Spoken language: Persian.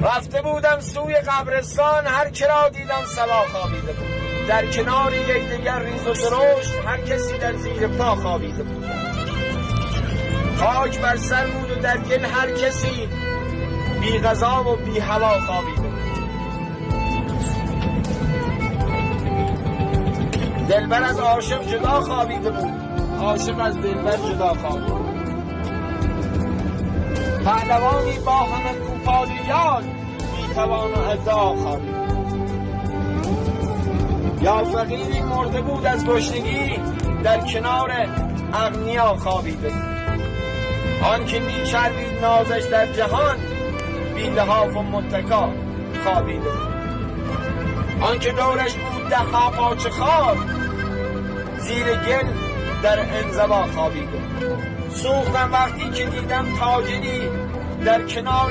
رفته بودم سوی قبرستان، هر که را دیدم صبا خوابیده بود. در کنار یکدیگر ریز و درشت، هر کسی در زیر پا خوابیده بود. خاک بر سر بود و در گل هر کسی بی غذا و بی هوا خوابیده بود. دلبر از عاشق جدا خوابیده بود، عاشق از دلبر جدا خوابیده بود. پهلوانی با همه کوپالیان، بی توان و ادا خوابیده بود. یا فقیری مرده بود از گشنگی، در کنار اغنیا خوابیده بود. آن که می چربید نازش در جهان، بی لحاف و متکا خوابیده بود. آن که دورش بود 10 پاچه خار، زیر گل در انزوا خوابیده. سوختم وقتی که دیدم تاجری در کنار